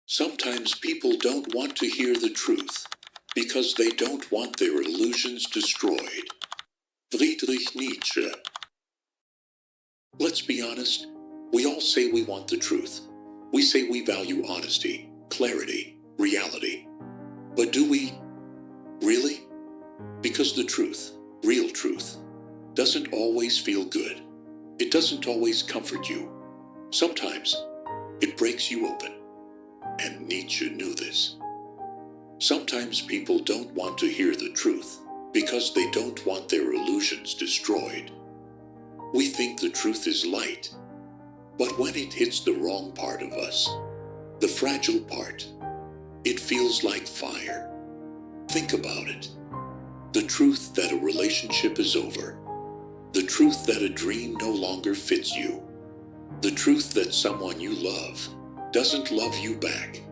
Sometimes people don't want to hear the truth because they don't want their illusions destroyed. Friedrich Nietzsche. Let's be honest, we all say we want the truth. We say we value honesty, clarity, reality. But do we really? Because the truth, real truth, doesn't always feel good. It doesn't always comfort you. Sometimes it breaks you open. And Nietzsche knew this. Sometimes people don't want to hear the truth because they don't want their illusions destroyed. We think the truth is light, but when it hits the wrong part of us, the fragile part, it feels like fire. Think about it. The truth that a relationship is over. The truth that a dream no longer fits you. The truth that someone you love doesn't love you back.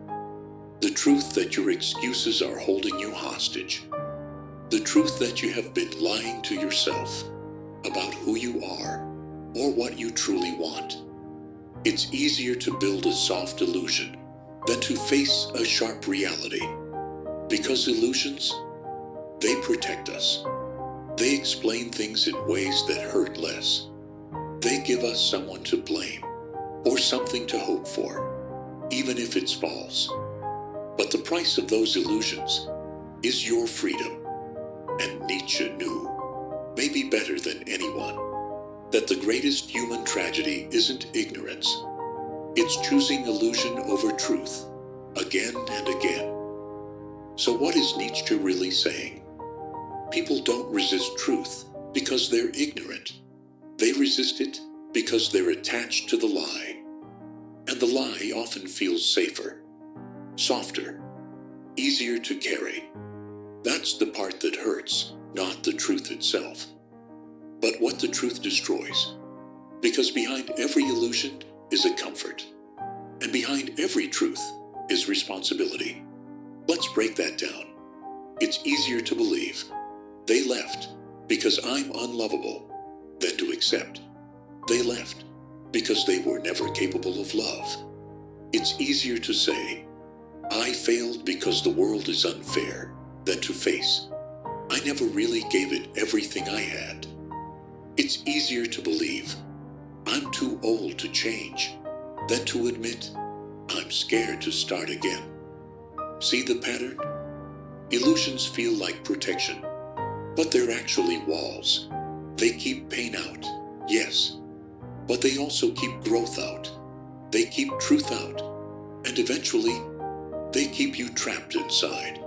The truth that your excuses are holding you hostage. The truth that you have been lying to yourself about who you are or what you truly want. It's easier to build a soft illusion than to face a sharp reality. Because illusions, they protect us. They explain things in ways that hurt less. They give us someone to blame or something to hope for, even if it's false. But the price of those illusions is your freedom. And Nietzsche knew, maybe better than anyone, that the greatest human tragedy isn't ignorance. It's choosing illusion over truth, again and again. So what is Nietzsche really saying? People don't resist truth because they're ignorant. They resist it because they're attached to the lie. And the lie often feels safer, softer, easier to carry. That's the part that hurts, not the truth itself, but what the truth destroys. Because behind every illusion is a comfort, and behind every truth is responsibility. Let's break that down. It's easier to believe they left because I'm unlovable than to accept they left because they were never capable of love. It's easier to say I failed because the world is unfair than to face I never really gave it everything I had. It's easier to believe I'm too old to change than to admit I'm scared to start again. See the pattern? Illusions feel like protection, but they're actually walls. They keep pain out, yes, but they also keep growth out. They keep truth out, and eventually, they keep you trapped inside.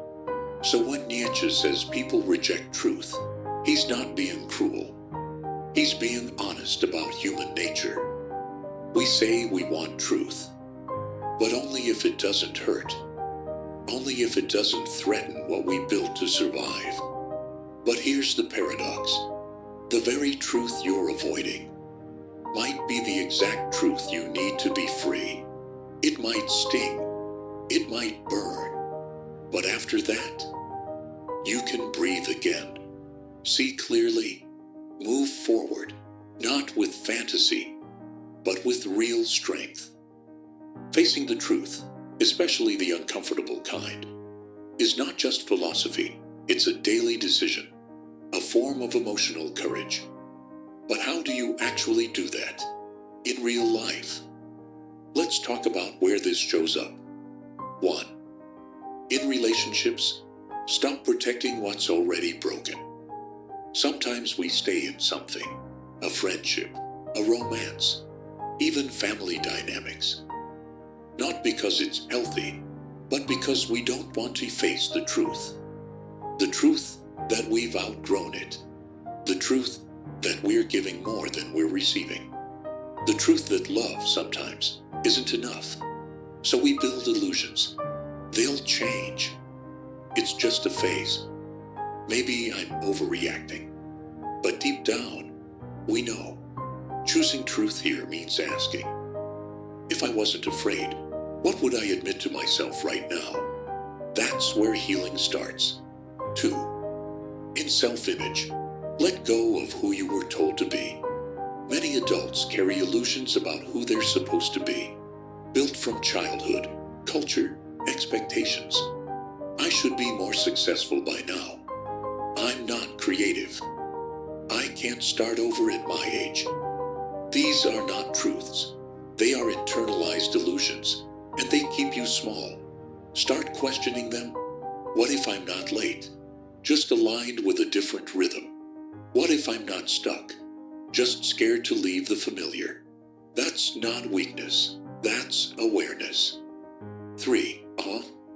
So when Nietzsche says people reject truth, he's not being cruel. He's being honest about human nature. We say we want truth, but only if it doesn't hurt. Only if it doesn't threaten what we built to survive. But here's the paradox. The very truth you're avoiding might be the exact truth you need to be free. It might sting. It might burn. But after that, you can breathe again. See clearly. Move forward, not with fantasy, but with real strength. Facing the truth, especially the uncomfortable kind, is not just philosophy, it's a daily decision, a form of emotional courage. But how do you actually do that in real life? Let's talk about where this shows up. 1. In relationships, stop protecting what's already broken. Sometimes we stay in something, a friendship, a romance, even family dynamics. Not because it's healthy, but because we don't want to face the truth. The truth that we've outgrown it. The truth that we're giving more than we're receiving. The truth that love sometimes isn't enough. So we build illusions. They'll change. It's just a phase. Maybe I'm overreacting. But deep down, we know. Choosing truth here means asking, if I wasn't afraid, what would I admit to myself right now? That's where healing starts. 2. In self-image, let go of who you were told to be. Many adults carry illusions about who they're supposed to be, built from childhood, culture, expectations. I should be more successful by now. I'm not creative. I can't start over at my age. These are not truths. They are internalized delusions, and they keep you small. Start questioning them. What if I'm not late? Just aligned with a different rhythm. What if I'm not stuck? Just scared to leave the familiar. That's not weakness. That's awareness. 3.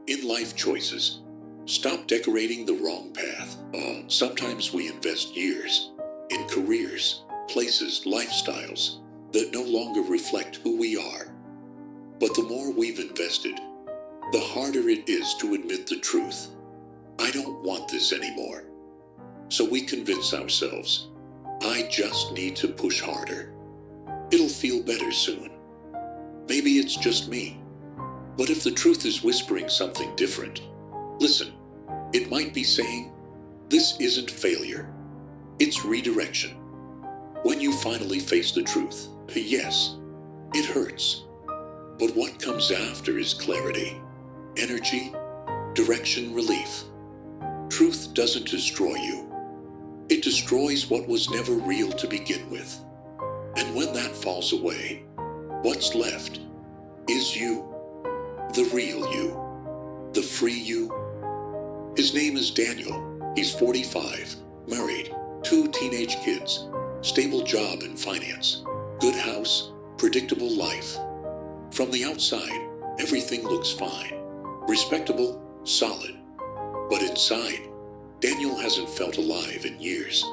In life choices. Stop decorating the wrong path. Sometimes we invest years in careers, places, lifestyles that no longer reflect who we are. But the more we've invested, the harder it is to admit the truth. I don't want this anymore. So we convince ourselves, I just need to push harder. It'll feel better soon. Maybe it's just me. But if the truth is whispering something different, listen. It might be saying, this isn't failure. It's redirection. When you finally face the truth, yes, it hurts. But what comes after is clarity, energy, direction, relief. Truth doesn't destroy you. It destroys what was never real to begin with. And when that falls away, what's left is you, the real you, the free you. His name is Daniel. He's 45, married, 2 teenage kids, stable job in finance, good house, predictable life. From the outside, everything looks fine, respectable, solid. But inside, Daniel hasn't felt alive in years.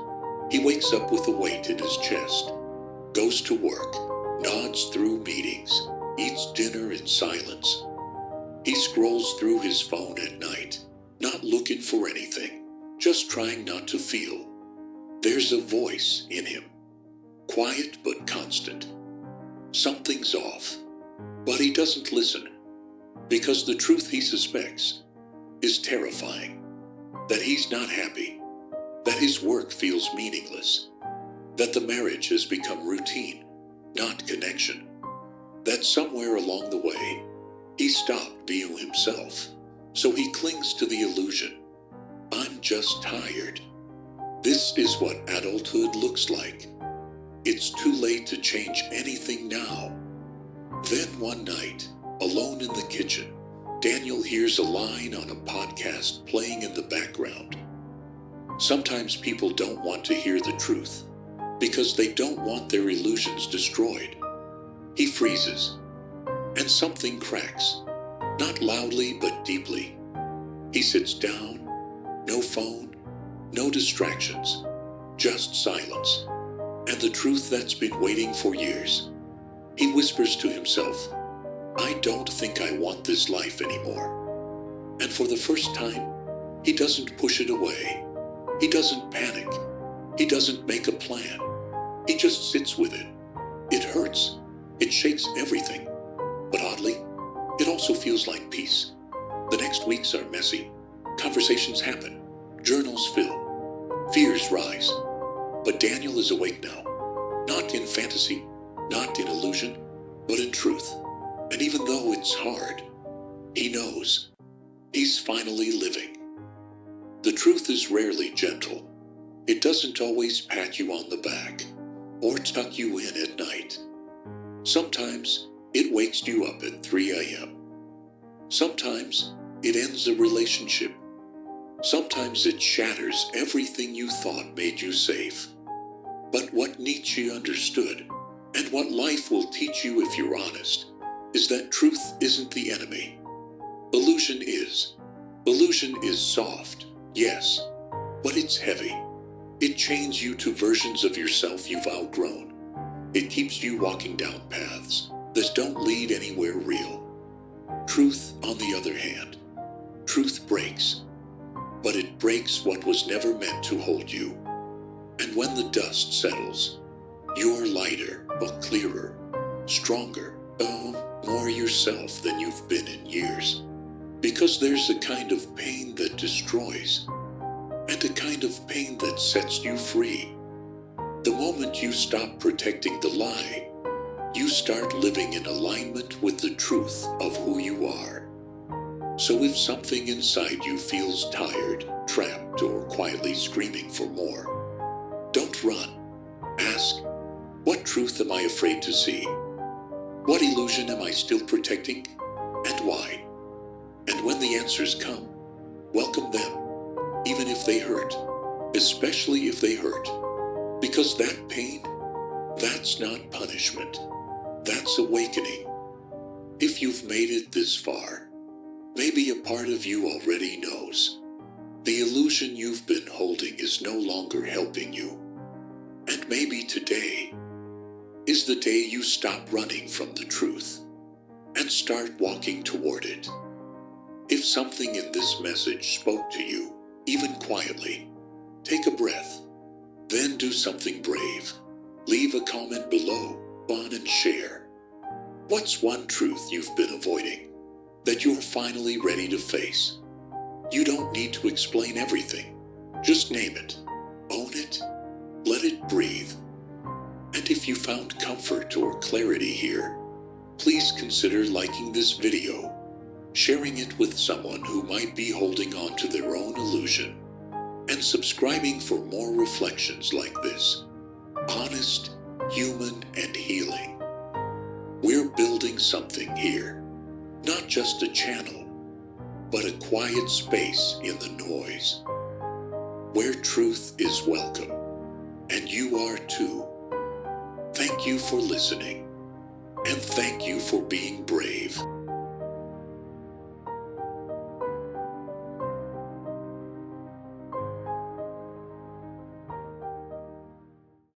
He wakes up with a weight in his chest, goes to work, nods through meetings, eats dinner in silence. He scrolls through his phone at night, not looking for anything, just trying not to feel. There's a voice in him, quiet but constant. Something's off, but he doesn't listen, because the truth he suspects is terrifying. That he's not happy, that his work feels meaningless, that the marriage has become routine, not connection, that somewhere along the way, he stopped being himself, so he clings to the illusion. I'm just tired. This is what adulthood looks like. It's too late to change anything now. Then one night, alone in the kitchen, Daniel hears a line on a podcast playing in the background. Sometimes people don't want to hear the truth because they don't want their illusions destroyed. He freezes, and something cracks, not loudly but deeply. He sits down, no phone, no distractions, just silence, and the truth that's been waiting for years. He whispers to himself, I don't think I want this life anymore. And for the first time, he doesn't push it away. He doesn't panic. He doesn't make a plan. He just sits with it. It hurts. It shakes everything. But oddly, it also feels like peace. The next weeks are messy. Conversations happen. Journals fill. Fears rise. But Daniel is awake now. Not in fantasy, not in illusion, but in truth. And even though it's hard, he knows he's finally living. The truth is rarely gentle. It doesn't always pat you on the back or tuck you in at night. Sometimes it wakes you up at 3 a.m. Sometimes it ends a relationship. Sometimes it shatters everything you thought made you safe. But what Nietzsche understood, and what life will teach you if you're honest, is that truth isn't the enemy. Illusion is. Illusion is soft, yes, but it's heavy. It chains you to versions of yourself you've outgrown. It keeps you walking down paths that don't lead anywhere real. Truth, on the other hand, truth breaks, but it breaks what was never meant to hold you. And when the dust settles, you're lighter, but clearer, stronger, more yourself than you've been in years. Because there's a kind of pain that destroys, and a kind of pain that sets you free. The moment you stop protecting the lie, you start living in alignment with the truth of who you are. So if something inside you feels tired, trapped, or quietly screaming for more, don't run. Ask, what truth am I afraid to see? What illusion am I still protecting? And why? And when the answers come, welcome them, even if they hurt, especially if they hurt. Because that pain, that's not punishment. That's awakening. If you've made it this far, maybe a part of you already knows. The illusion you've been holding is no longer helping you. And maybe today is the day you stop running from the truth and start walking toward it. If something in this message spoke to you, even quietly, take a breath, then do something brave. Leave a comment below, on and share. What's one truth you've been avoiding that you're finally ready to face? You don't need to explain everything. Just name it, own it, let it breathe. And if you found comfort or clarity here, please consider liking this video, sharing it with someone who might be holding on to their own illusion, and subscribing for more reflections like this. Honest, human, and healing. We're building something here. Not just a channel, but a quiet space in the noise, where truth is welcome, and you are too. Thank you for listening, and thank you for being brave.